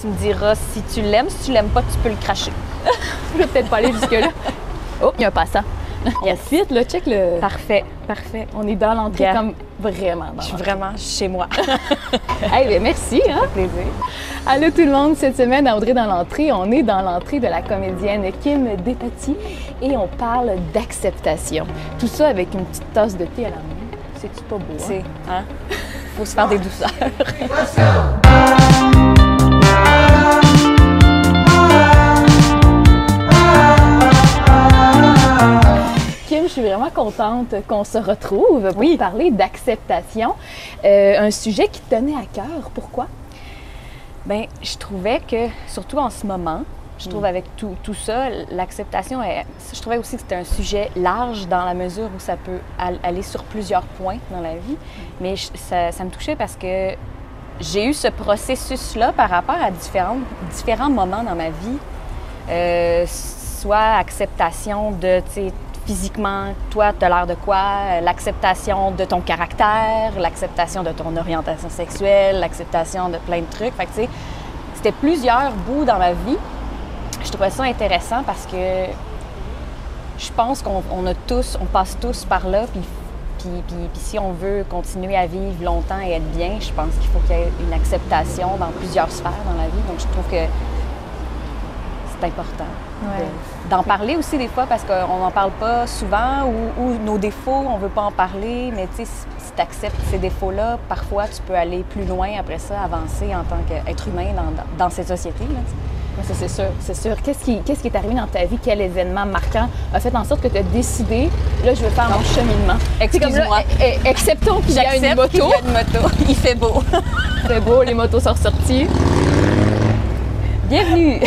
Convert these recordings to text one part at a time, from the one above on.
Tu me diras si tu l'aimes, si tu l'aimes pas, tu peux le cracher. Je vais peut-être pas aller jusque-là. Oh, il y a un passant. Yes. On fit, là, check le... Parfait, parfait. On est dans l'entrée Bien. comme vraiment dans Je suis l'entrée. vraiment chez moi. Hey, bien, merci, hein? Ça fait plaisir. Allô tout le monde, cette semaine à Audrey dans l'entrée, on est dans l'entrée de la comédienne Kim Despatie et on parle d'acceptation. Tout ça avec une petite tasse de thé à la main. C'est-tu pas beau, hein? C'est, hein? Faut se faire des douceurs. Kim, je suis vraiment contente qu'on se retrouve pour parler d'acceptation. Un sujet qui te tenait à cœur. Pourquoi? Bien, je trouvais que, surtout en ce moment, je trouve avec tout ça, l'acceptation, je trouvais aussi que c'était un sujet large dans la mesure où ça peut aller sur plusieurs points dans la vie. Mais ça me touchait parce que j'ai eu ce processus-là par rapport à différents moments dans ma vie. Soit acceptation de, tu sais, physiquement, toi, tu as l'air de quoi? L'acceptation de ton caractère, l'acceptation de ton orientation sexuelle, l'acceptation de plein de trucs. Fait que, tu sais, c'était plusieurs bouts dans ma vie. Je trouvais ça intéressant parce que je pense qu'on passe tous par là. Puis si on veut continuer à vivre longtemps et être bien, je pense qu'il faut qu'il y ait une acceptation dans plusieurs sphères dans la vie. Donc, je trouve que c'est important d'en parler aussi des fois parce qu'on n'en parle pas souvent ou nos défauts, on ne veut pas en parler, mais tu sais, si tu acceptes ces défauts-là, parfois tu peux aller plus loin après ça, avancer en tant qu'être humain dans cette société-là. Ça, c'est sûr, c'est sûr. Qu'est-ce qui est arrivé dans ta vie? Quel événement marquant a fait en sorte que tu as décidé, là, je veux faire mon cheminement? Excuse-moi. Acceptons qu'il y a une moto. Qu'il y a une moto. Il fait beau. C'est beau, les motos sont ressorties. Bienvenue!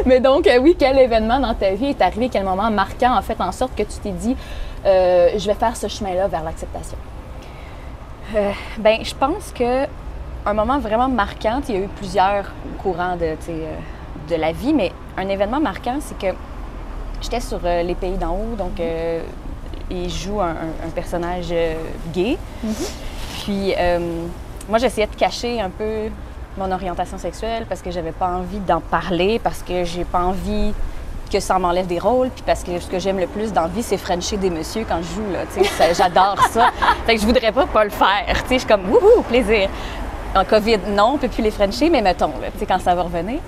Mais donc, oui, quel événement dans ta vie est arrivé, quel moment marquant a fait en sorte que tu t'es dit je vais faire ce chemin-là vers l'acceptation? Bien, je pense que un moment vraiment marquant, il y a eu plusieurs courants de la vie, mais un événement marquant, c'est que j'étais sur Les Pays d'en haut, donc il joue un personnage gay. Puis moi, j'essayais de cacher un peu mon orientation sexuelle parce que j'avais pas envie d'en parler, parce que j'ai pas envie que ça m'enlève des rôles, puis parce que ce que j'aime le plus dans la vie, c'est frencher des messieurs quand je joue, là, tu sais, j'adore ça. Fait que je voudrais pas le faire, tu sais, je suis comme, wouhou, plaisir. En COVID, non, on peut plus les frencher, mais mettons, tu sais, quand ça va revenir.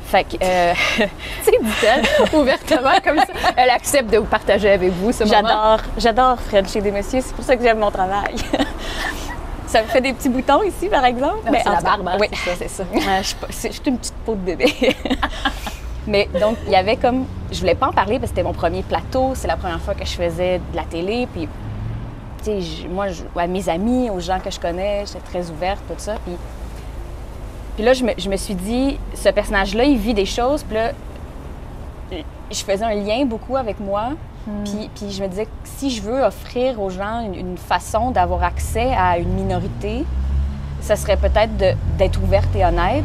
Fait que, tu sais, dit-elle ouvertement comme ça, elle accepte de vous partager avec vous ce moment. J'adore frencher des messieurs, c'est pour ça que j'aime mon travail. Ça me fait des petits boutons ici, par exemple. Non, c'est la barbe, hein, oui, c'est ça. Je suis une petite peau de bébé. Mais donc, il y avait comme... Je voulais pas en parler parce que c'était mon premier plateau. C'est la première fois que je faisais de la télé. Puis, tu sais, moi, à mes amis, aux gens que je connais, j'étais très ouverte, tout ça. Puis là, je me suis dit, ce personnage-là, il vit des choses. Puis là, je faisais un lien beaucoup avec moi. Puis je me disais que si je veux offrir aux gens une façon d'avoir accès à une minorité, ça serait peut-être d'être ouverte et honnête,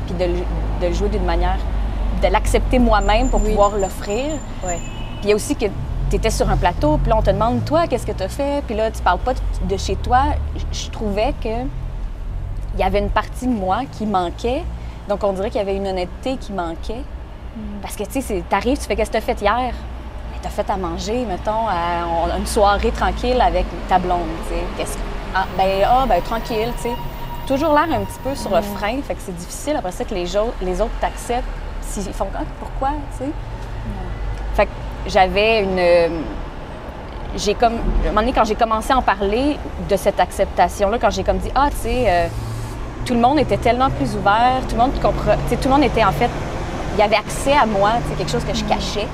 puis de le jouer d'une manière, de l'accepter moi-même pour pouvoir l'offrir. Ouais. Puis il y a aussi que tu étais sur un plateau, puis là on te demande, toi, qu'est-ce que tu as fait? Puis là, tu parles pas de chez toi. Je trouvais qu'il y avait une partie de moi qui manquait. Donc on dirait qu'il y avait une honnêteté qui manquait. Parce que tu sais, t'arrives, tu fais qu'est-ce que tu as fait hier? T'as fait à manger, mettons, à une soirée tranquille avec ta blonde, tu sais. Ben, tranquille, tu sais. Toujours l'air un petit peu sur le frein, fait que c'est difficile après ça que les autres t'acceptent. S'ils font pourquoi, tu sais. Fait que j'avais un moment donné, quand j'ai commencé à en parler de cette acceptation-là, quand j'ai comme dit, tu sais, tout le monde était tellement plus ouvert, tout le monde comprend, tu sais, tout le monde était en fait, il y avait accès à moi, c'est quelque chose que je cachais.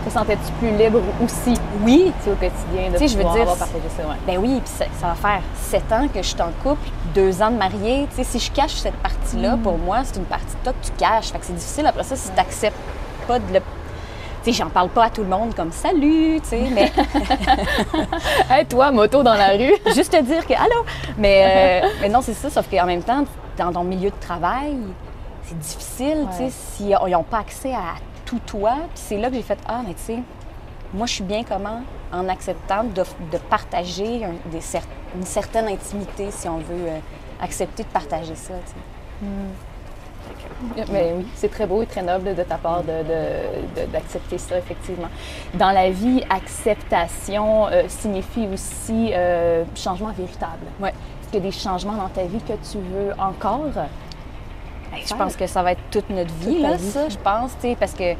Te sentais-tu plus libre aussi? Oui. Au quotidien de pouvoir partager ça, ouais. Ben oui, puis ça va faire 7 ans que je suis en couple, 2 ans de mariée. Tu sais, si je cache cette partie-là, pour moi, c'est une partie de toi que tu caches. Fait que c'est difficile après ça si tu n'acceptes pas de le... Tu sais, j'en parle pas à tout le monde comme « Salut! » tu sais, mais... Hey, toi, moto dans la rue! Juste te dire que « Allô! » Mais non, c'est ça, sauf qu'en même temps, dans ton milieu de travail, c'est difficile, tu sais, s'ils n'ont pas accès à tout toi. Puis c'est là que j'ai fait « Ah, mais tu sais, moi, je suis bien comment en acceptant de partager une certaine intimité, si on veut accepter de partager ça. » Mais oui, c'est très beau et très noble de ta part d'accepter ça, effectivement. Dans la vie, acceptation signifie aussi changement véritable. Ouais. Est-ce qu'il y a des changements dans ta vie que tu veux encore? Je pense que ça va être toute notre vie, là, ça, je pense, tu sais, parce que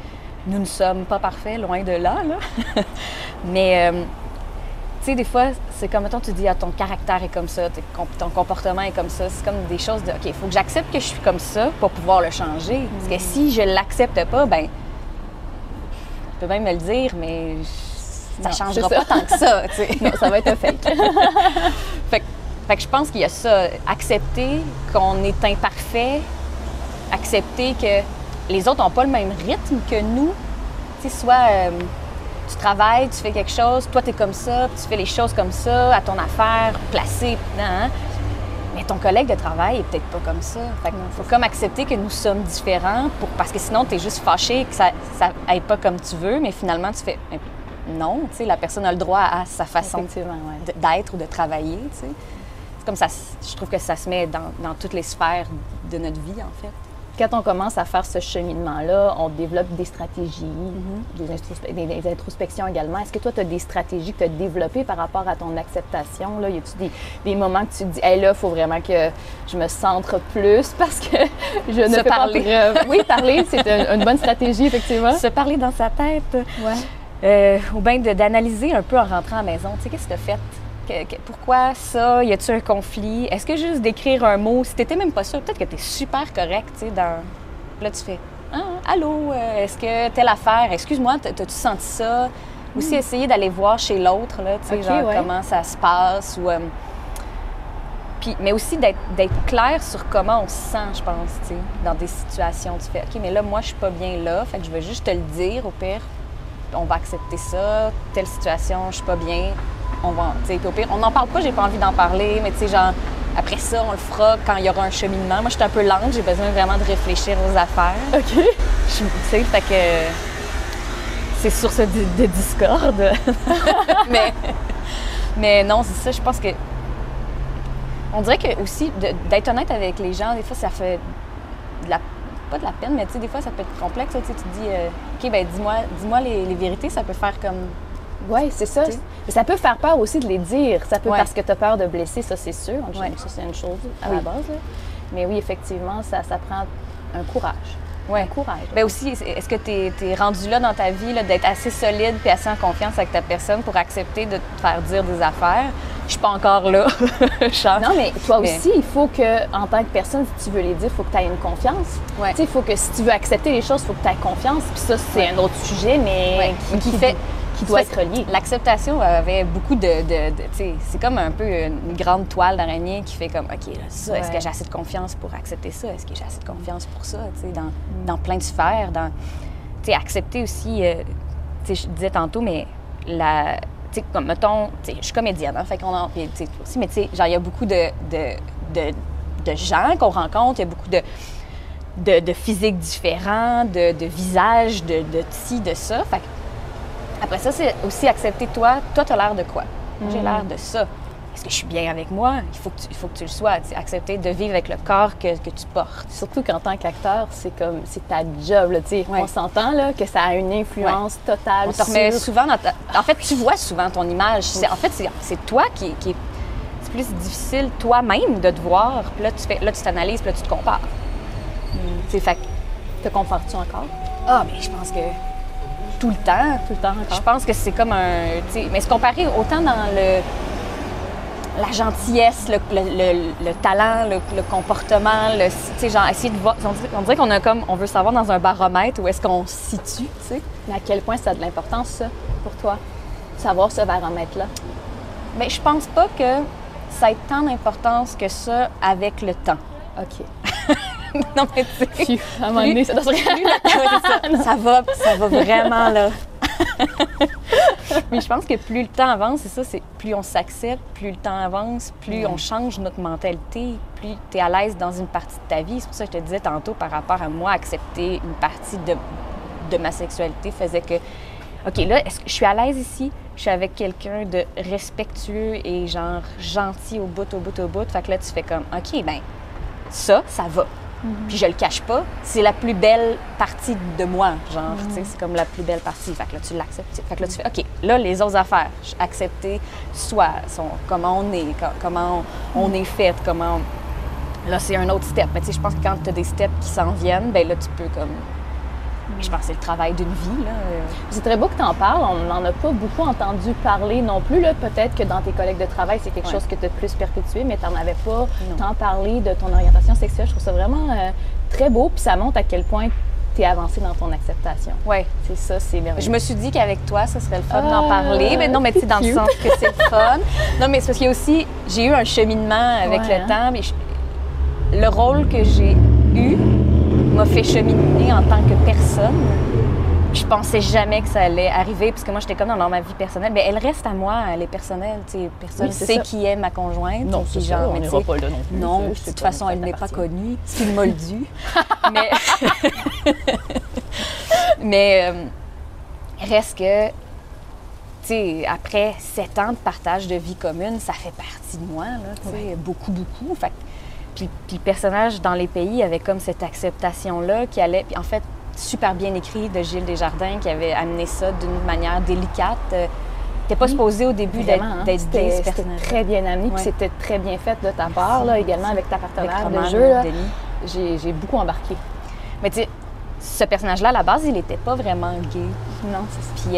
nous ne sommes pas parfaits, loin de là, là. Mais, tu sais, des fois, c'est comme, mettons, tu dis, ton caractère est comme ça, ton comportement est comme ça. C'est comme des choses de, OK, il faut que j'accepte que je suis comme ça pour pouvoir le changer. Parce que si je l'accepte pas, ben, tu peux même me le dire, mais ça changera pas tant que ça, tu sais. Non, ça va être un fake. Fait que je pense qu'il y a ça, accepter qu'on est imparfait, accepter que les autres n'ont pas le même rythme que nous. Tu sais, soit tu travailles, tu fais quelque chose, toi, tu es comme ça, tu fais les choses comme ça, à ton affaire, placée, hein? Mais ton collègue de travail est peut-être pas comme ça. Fait qu'il faut comme accepter que nous sommes différents parce que sinon, tu es juste fâché que ça aille pas comme tu veux, mais finalement, tu fais non, tu sais, la personne a le droit à sa façon d'être ou de travailler, tu sais. C'est comme ça, je trouve que ça se met dans toutes les sphères de notre vie, en fait. Quand on commence à faire ce cheminement-là, on développe des stratégies, des introspections également. Est-ce que toi, tu as des stratégies que tu as développées par rapport à ton acceptation? Là? Y a-t-il des moments que tu te dis, hey, là, il faut vraiment que je me centre plus parce que je ne peux pas preuve. Oui, parler, c'est une bonne stratégie, effectivement. Se parler dans sa tête. Ouais. Ou bien d'analyser un peu en rentrant à la maison. Tu sais, qu'est-ce que tu as fait? Pourquoi ça? Y a-t-il un conflit? Est-ce que juste d'écrire un mot, si t'étais même pas sûr, peut-être que t'es super correct, tu sais, Là, tu fais « Ah, allô, est-ce que telle affaire? Excuse-moi, t'as-tu senti ça? » Aussi, essayer d'aller voir chez l'autre, là, tu sais, comment ça se passe. Ou, mais aussi d'être clair sur comment on se sent, je pense, tu sais, dans des situations. Tu fais « OK, mais là, moi, je suis pas bien là, fait que je vais juste te le dire, au pire, on va accepter ça. Telle situation, je suis pas bien. » On va, tu sais, au pire, on n'en parle pas, j'ai pas envie d'en parler, mais tu sais, genre, après ça, on le fera quand il y aura un cheminement. Moi, je suis un peu lente, j'ai besoin vraiment de réfléchir aux affaires. OK. Tu sais, fait que c'est source de discorde. mais non, c'est ça, je pense que on dirait que aussi, d'être honnête avec les gens, des fois, ça fait pas de la peine, mais tu sais, des fois, ça peut être complexe. Tu sais, tu te dis, OK, ben dis-moi les vérités, ça peut faire comme... Oui, c'est ça. Mais ça peut faire peur aussi de les dire. Ça peut parce que tu as peur de blesser, ça, c'est sûr. Ça, c'est une chose à la base. Là. Mais oui, effectivement, ça prend un courage. Oui. Un courage. Bien aussi, est-ce que tu es rendu là dans ta vie, là, d'être assez solide puis assez en confiance avec ta personne pour accepter de te faire dire des affaires? Je suis pas encore là. Non, mais toi aussi, il faut que, en tant que personne, si tu veux les dire, il faut que tu aies une confiance. Ouais. Tu sais, il faut que si tu veux accepter les choses, il faut que tu aies confiance. Puis ça, c'est un autre sujet, mais qui doit être relié. L'acceptation avait beaucoup de tu sais, c'est comme un peu une grande toile d'araignée qui fait comme, OK, là, ça, est-ce que j'ai assez de confiance pour accepter ça? Est-ce que j'ai assez de confiance pour ça? Tu sais, dans plein de sphères. Tu sais, accepter aussi, tu sais, je disais tantôt, mais tu sais, comme, mettons, tu sais, je suis comédienne, hein, fait qu'on en... Tu sais, aussi, mais tu sais, genre, il y a beaucoup de gens qu'on rencontre, il y a beaucoup de physiques différents, de visages, de ci, de ça. Fait que, après ça, c'est aussi accepter toi. Toi, tu as l'air de quoi? J'ai l'air de ça. Est-ce que je suis bien avec moi? Il faut que tu le sois. Accepter de vivre avec le corps que tu portes. Surtout qu'en tant qu'acteur, c'est ta job. Là, on s'entend là, que ça a une influence totale. On te remet souvent dans En fait, tu vois souvent ton image. En fait, c'est toi qui est... C'est plus difficile toi-même de te voir. Puis là, tu t'analyses, puis là, tu te compares. Fait te compares-tu encore? Ah, mais je pense que... Tout le temps encore. Je pense que c'est comme un... Mais se comparer autant dans la gentillesse, le talent, le comportement, genre essayer de voir... On dirait qu'on a comme... On veut savoir dans un baromètre où est-ce qu'on se situe, tu sais. Mais à quel point ça a de l'importance, ça, pour toi, savoir ce baromètre-là? Bien, je pense pas que ça ait tant d'importance que ça avec le temps. OK. Non, mais tu sais... À un moment donné, ça doit se regarder. Ça va vraiment, là. Mais je pense que plus le temps avance, c'est ça, c'est plus on s'accepte, plus le temps avance, plus on change notre mentalité, plus tu es à l'aise dans une partie de ta vie. C'est pour ça que je te disais tantôt par rapport à moi, accepter une partie de ma sexualité faisait que, OK, là, est-ce que je suis à l'aise ici? Je suis avec quelqu'un de respectueux et genre gentil au bout. Fait que là, tu fais comme, OK, bien, ça va. puis je le cache pas, c'est la plus belle partie de moi, genre, tu sais, c'est comme la plus belle partie. Fait que là, tu l'acceptes. Fait que là, tu fais, OK, là, les autres affaires, accepter soi, comment on est, comment on est fait, comment... Là, c'est un autre step. Mais tu sais, je pense que quand tu as des steps qui s'en viennent, ben là, tu peux comme... Je pense que c'est le travail d'une vie, là. C'est très beau que tu en parles. On n'en a pas beaucoup entendu parler non plus. Là. Peut-être que dans tes collègues de travail, c'est quelque chose que tu as plus perpétué, mais tu n'en avais pas tant parlé de ton orientation sexuelle. Je trouve ça vraiment très beau, puis ça montre à quel point tu es avancée dans ton acceptation. Oui. C'est ça, c'est merveilleux. Je me suis dit qu'avec toi, ça serait le fun d'en parler. Mais non, mais tu sais, dans le sens que c'est le fun. Non, mais c'est parce qu'il y a aussi... J'ai eu un cheminement avec le temps, mais le rôle que j'ai eu m'a fait cheminer en tant que personne. Je pensais jamais que ça allait arriver, parce que moi, j'étais comme dans ma vie personnelle. Mais elle reste à moi, elle est personnelle. Personne ne sait qui est ma conjointe. Non, c'est genre, on n'ira pas là non plus. Non, de toute façon, elle n'est pas connue. C'est une moldue. Mais reste que, tu sais, après 7 ans de partage de vie commune, ça fait partie de moi, là, tu sais, beaucoup. Fait Puis le personnage dans les pays avait comme cette acceptation-là qui allait... Puis en fait, super bien écrit de Gilles Desjardins qui avait amené ça d'une manière délicate. T'es pas supposé au début d'être gay, ce personnage. C'était très bien amené, puis c'était très bien fait de ta part, là, également avec ta partenaire de jeu. Là, j'ai beaucoup embarqué. Mais tu sais, ce personnage-là, à la base, il n'était pas vraiment gay. Non, c'est ça. Puis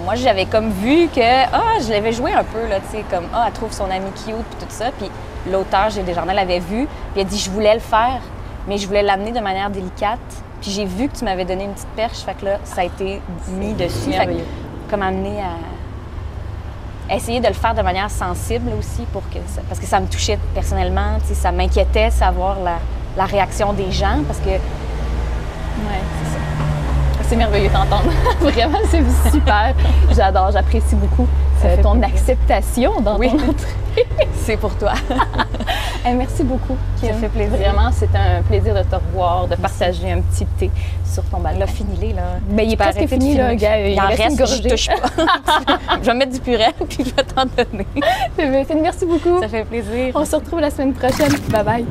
moi, j'avais comme vu que, je l'avais joué un peu, là, tu sais, comme, elle trouve son ami cute, puis tout ça. Puis l'auteur, Gilles Desjardins, l'avait vu, puis il a dit, je voulais le faire, mais je voulais l'amener de manière délicate. Puis j'ai vu que tu m'avais donné une petite perche, fait que là, ça a été mis dessus. Fait que, comme amener à essayer de le faire de manière sensible aussi, parce que ça me touchait personnellement, tu sais, ça m'inquiétait savoir la réaction des gens, parce que... Oui, c'est ça. C'est merveilleux d'entendre. Vraiment, c'est super. J'adore, j'apprécie beaucoup ton acceptation dans ton entrée. C'est pour toi. Merci beaucoup, Kim. Ça fait plaisir. Vraiment, c'est un plaisir de te revoir, de partager un petit thé sur ton balcon. Là, finis-les, là. Ben, il est presque fini, là, gars. Il en reste, je touche pas. Je vais mettre du purée, puis je vais t'en donner. Merci beaucoup. Ça fait plaisir. On se retrouve la semaine prochaine. Bye-bye.